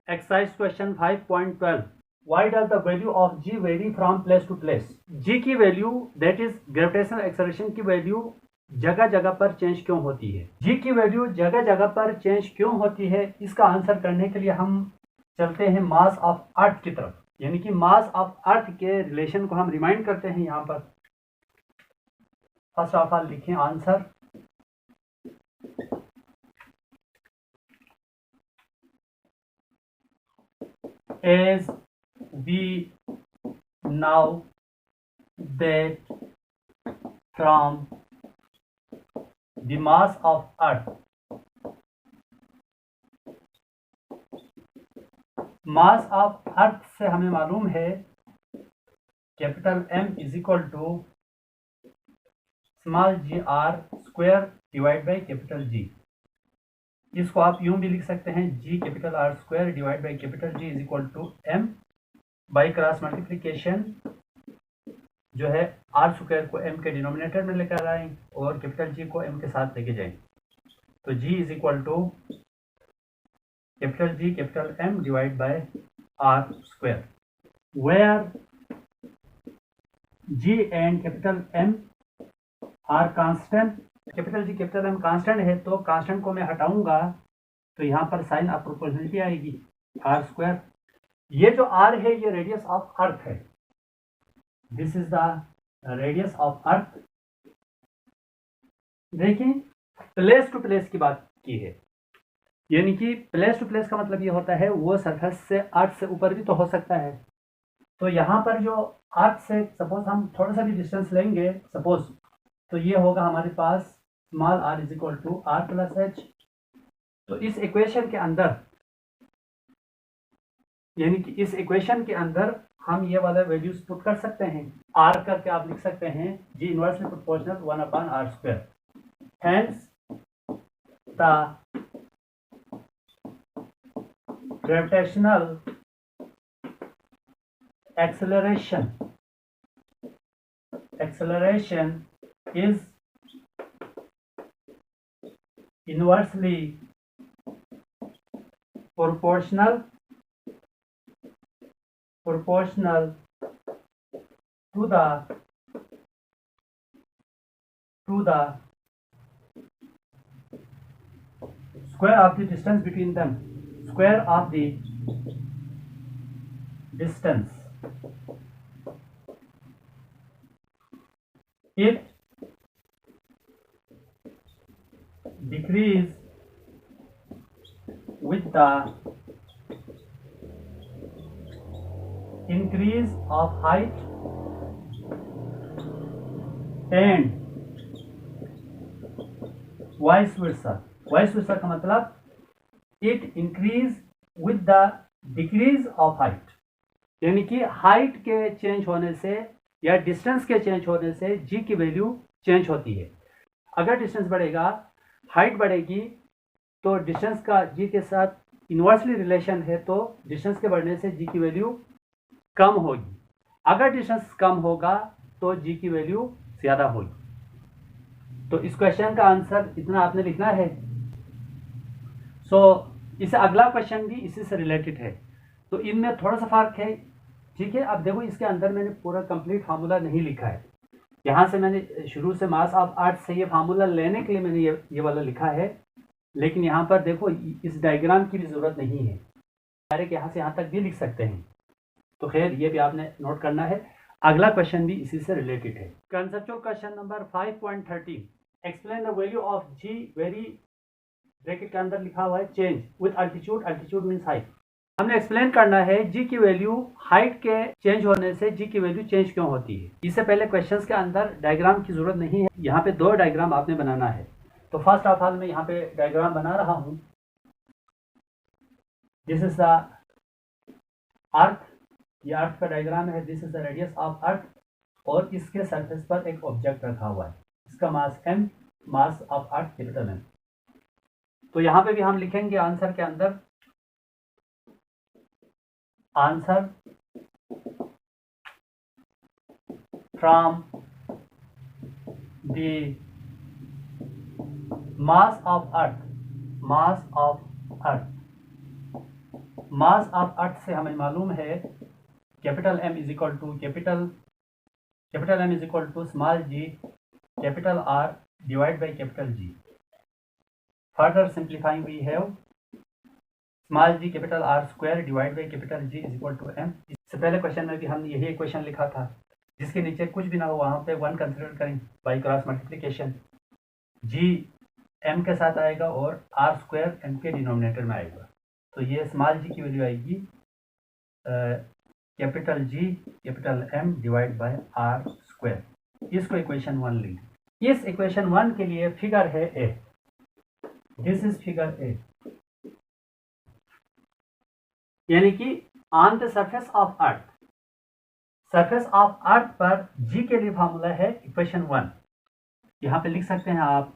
Exercise question 5.12. Why does the value of g vary from place to place? g की value that is gravitational acceleration की value जगह जगह पर change क्यों होती है? g की वैल्यू जगह जगह पर चेंज क्यों होती है, इसका आंसर करने के लिए हम चलते हैं मास ऑफ अर्थ की तरफ, यानी कि मास ऑफ अर्थ के रिलेशन को हम रिमाइंड करते हैं। यहाँ पर फर्स्ट ऑफ ऑल लिखें answer as we now that from the mass of earth, mass of earth से हमें मालूम है capital M is equal to small g r square divide by capital G। इसको आप यूं भी लिख सकते हैं g capital R square divide by capital G is equal to m by cross multiplication जो है R स्क्वायर को m के डिनोमिनेटर में लेकर आए और कैपिटल G को m के साथ लेके जाएं, तो g is equal to capital G capital M divide by R square, where G and capital M are constant. Capital G capital M constant है, तो कांस्टेंट को मैं हटाऊंगा तो यहाँ पर साइन ऑफ प्रोपोर्शनलिटी आएगी R स्क्वायर। ये जो R है ये रेडियस ऑफ अर्थ है, this is the radius of earth. देखिए प्लेस टू प्लेस की बात की है, यानी कि प्लेस टू प्लेस का मतलब ये होता है वो सरफेस से अर्थ से ऊपर भी तो हो सकता है। तो यहाँ पर जो अर्थ से सपोज हम थोड़ा सा भी डिस्टेंस लेंगे सपोज, तो ये होगा हमारे पास small r is equal to r plus h। तो इस इक्वेशन के अंदर, यानी कि इस इक्वेशन के अंदर हम ये वाला वैल्यूज पुट कर सकते हैं। r करके आप लिख सकते हैं g inversely proportional 1/r square. Hence the gravitational acceleration is inversely proportional to the square of the distance between them, square of the distance. It decrease with the increase of height and vice versa। vice versa का मतलब it increase with the decrease of height, यानी कि height के change होने से या distance के change होने से g की वैल्यू चेंज होती है। अगर डिस्टेंस बढ़ेगा, हाइट बढ़ेगी, तो डिस्टेंस का g के साथ इन्वर्सली रिलेशन है, तो डिस्टेंस के बढ़ने से g की वैल्यू कम होगी। अगर डिस्टेंस कम होगा तो g की वैल्यू ज़्यादा होगी। तो इस क्वेश्चन का आंसर इतना आपने लिखना है। इसे अगला क्वेश्चन भी इसी से रिलेटेड है, तो इनमें थोड़ा सा फर्क है, ठीक है। अब देखो इसके अंदर मैंने पूरा कंप्लीट फार्मूला नहीं लिखा है, यहाँ से मैंने शुरू से मास ऑफ अर्थ से ये फार्मूला लेने के लिए मैंने ये वाला लिखा है, लेकिन यहाँ पर देखो इस डायग्राम की भी ज़रूरत नहीं है, डायरेक्ट यहाँ से यहाँ तक भी लिख सकते हैं। तो खैर ये भी आपने नोट करना है। अगला क्वेश्चन भी इसी से रिलेटेड है। Conceptual question number 5.13, explain the value of g vary, bracket के अंदर लिखा हुआ है change with altitude, altitude means height. हमने एक्सप्लेन करना है जी की वैल्यू हाइट के चेंज होने से जी की वैल्यू चेंज क्यों होती है। इससे पहले क्वेश्चंस के अंदर डायग्राम की जरूरत नहीं है, यहाँ पे दो डायग्राम आपने बनाना है। तो फर्स्ट ऑफ ऑल मैं यहाँ पे डायग्राम बना रहा हूँ। दिस इज द अर्थ, ये अर्थ का डायग्राम है। This is the radius of अर्थ, और इसके सरफेस पर एक ऑब्जेक्ट रखा हुआ है, इसका मास m, mass of earth capital M। तो यहाँ पे भी हम लिखेंगे आंसर के अंदर, answer from the mass of earth, mass of earth mass of earth से हमें मालूम है capital M is equal to capital M is equal to small g capital R divide by capital G। Further simplifying we have small g capital R square divide by capital G is equal to M। इससे पहले question में भी हमने यही equation लिखा था, जिसके नीचे कुछ भी ना हो वहाँ पे 1 कंसिडर करें by cross multiplication. G M के साथ आएगा और R स्क्वायर M के डिनोमिनेटर में आएगा। तो ये स्मॉल g की वैल्यू आएगी capital G capital M divide by R square. इसको इक्वेशन 1 लिख। इस इक्वेशन 1 के लिए फिगर है A, this is figure A, यानी कि on the surface of earth, surface of अर्थ पर G के लिए फॉर्मूला है इक्वेशन 1। यहां पे लिख सकते हैं आप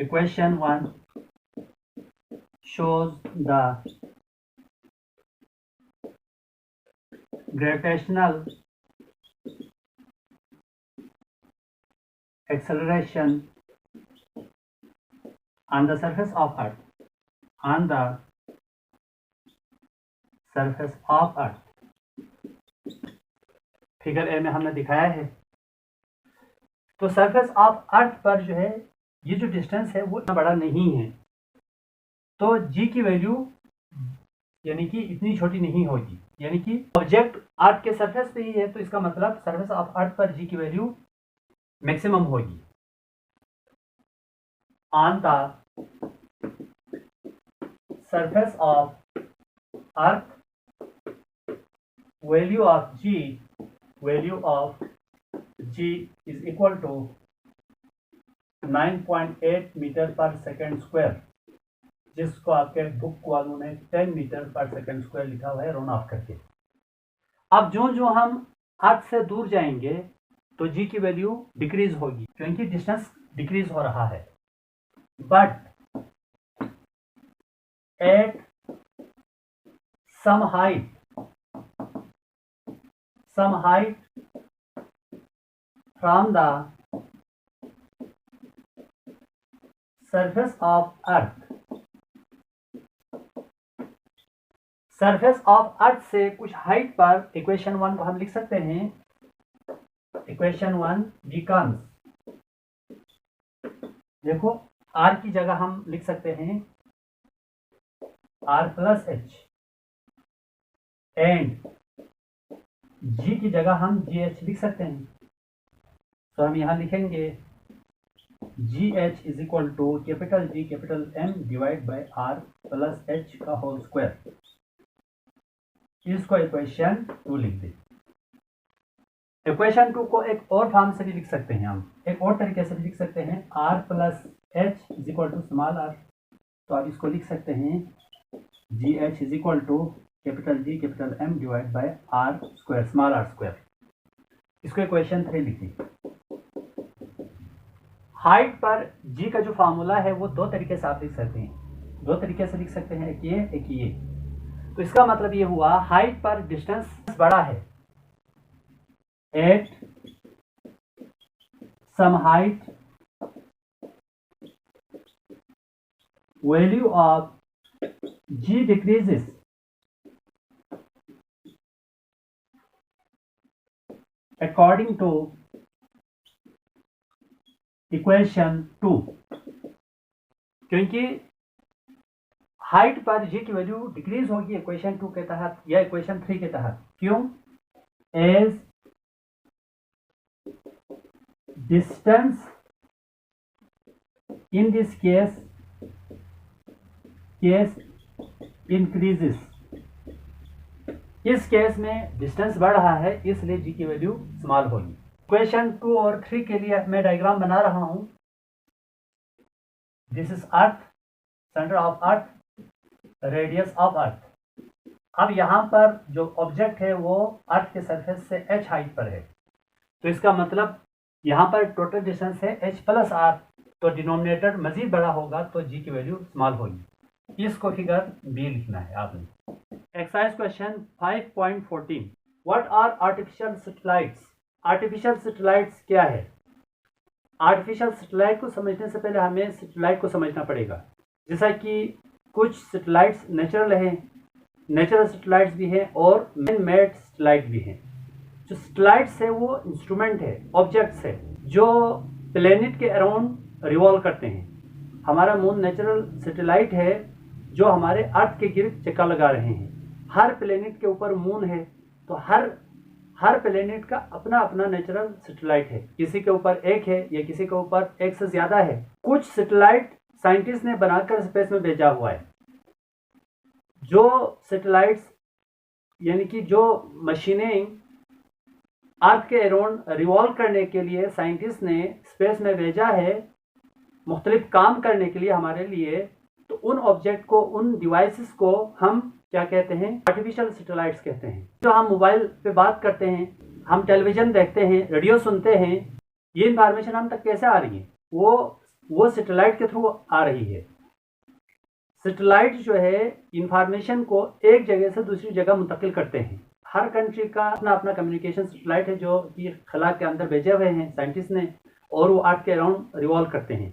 equation 1 shows the gravitational acceleration on the surface of earth, on the surface of earth। Figure A में हमने दिखाया है। तो सरफेस ऑफ अर्थ पर जो है ये जो डिस्टेंस है वो इतना बड़ा नहीं है, तो जी की वैल्यू यानी कि इतनी छोटी नहीं होगी, यानी कि ऑब्जेक्ट अर्थ के सरफेस पे ही है, तो इसका मतलब सरफेस ऑफ अर्थ पर जी की वैल्यू मैक्सिमम होगी। On the surface of earth value of G is equal to 9.8 metre पर सेकेंड स्क्वायर, जिसको आपके बुक वालों ने 10 मीटर पर सेकेंड स्क्वायर लिखा हुआ है राउंड ऑफ करके। अब जो हम अर्थ से दूर जाएंगे तो G की वैल्यू डिक्रीज होगी, क्योंकि डिस्टेंस डिक्रीज हो रहा है। But at some height from the surface of earth, surface of earth से कुछ हाइट पर इक्वेशन 1 को हम लिख सकते हैं। इक्वेशन 1 becomes, देखो r की जगह हम लिख सकते हैं r plus h, and G की जगह हम GH लिख सकते हैं। तो हम यहाँ लिखेंगे GH is equal to capital G capital M divide by R plus H का होल स्क्वायर। इसको इक्वेशन 2 लिख दें। इक्वेशन 2 को एक और फॉर्म से भी लिख सकते हैं, हम एक और तरीके से भी लिख सकते हैं R plus H is equal to small r। तो आप इसको लिख सकते हैं GH is equal to capital G capital M divide by R square, small r square. इसको इक्वेशन 3 लिखिए। हाइट पर G का जो फार्मूला है वो दो तरीके से आप लिख सकते हैं, दो तरीके से लिख सकते हैं, एक ये। तो इसका मतलब ये हुआ हाइट पर डिस्टेंस बड़ा है, at some height value of G decreases according to equation 2, क्योंकि हाइट पर G की वैल्यू डिक्रीज होगी इक्वेशन 2 के तहत या इक्वेशन 3 के तहत। क्यों? As distance in this case increases, इस केस में डिस्टेंस बढ़ रहा है इसलिए G की वैल्यू स्मॉल होगी। इक्वेशन 2 और 3 के लिए मैं डायग्राम बना रहा हूं। This is earth, centre of earth, radius of अर्थ। अब यहां पर जो ऑब्जेक्ट है वो अर्थ के सरफेस से h हाइट पर है, तो इसका मतलब यहां पर टोटल डिस्टेंस है h प्लस r, तो डिनोमिनेटर मजीद बड़ा होगा तो G की वैल्यू स्मॉल होगी। इसको फिगर बी लिखना है आपने। Exercise question 5.14, what are artificial satellites? Artificial satellites क्या है? आर्टिफिशियल सैटेलाइट को समझने से पहले हमें सैटेलाइट को समझना पड़ेगा। जैसा कि कुछ सैटेलाइट्स नेचुरल हैं, नेचुरल सैटेलाइट्स भी हैं और मैन मेड सैटेलाइट भी हैं। जो सैटेलाइट्स है वो इंस्ट्रूमेंट है, ऑब्जेक्ट्स है जो प्लेनेट के अराउंड रिवॉल्व करते हैं। हमारा मून नेचुरल सैटेलाइट है जो हमारे अर्थ के गिर्द चक्कर लगा रहे हैं। हर प्लेनेट के ऊपर मून है, तो हर प्लेनेट का अपना अपना नेचुरल सैटेलाइट है। किसी के ऊपर एक है या किसी के ऊपर एक से ज्यादा है। कुछ सैटेलाइट साइंटिस्ट ने बनाकर स्पेस में भेजा हुआ है। जो सैटेलाइट्स यानी कि जो मशीनें अर्थ के अराउंड रिवॉल्व करने के लिए साइंटिस्ट ने स्पेस में भेजा है मुख्तलिफ काम करने के लिए हमारे लिए, तो उन ऑब्जेक्ट को, उन डिवाइसेस को हम क्या कहते हैं? आर्टिफिशियल सैटेलाइट्स कहते हैं। जो हम मोबाइल पे बात करते हैं, हम टेलीविजन देखते हैं, रेडियो सुनते हैं, ये इंफॉर्मेशन हम तक कैसे आ रही है? वो सैटेलाइट के थ्रू आ रही है। सैटेलाइट जो है इंफॉर्मेशन को एक जगह से दूसरी जगह मुंतकिल करते हैं। हर कंट्री का अपना अपना कम्युनिकेशन सैटेलाइट है जो कि खला के अंदर भेजे हुए हैं साइंटिस्ट ने, और वो अर्थ के अराउंड रिवॉल्व करते हैं।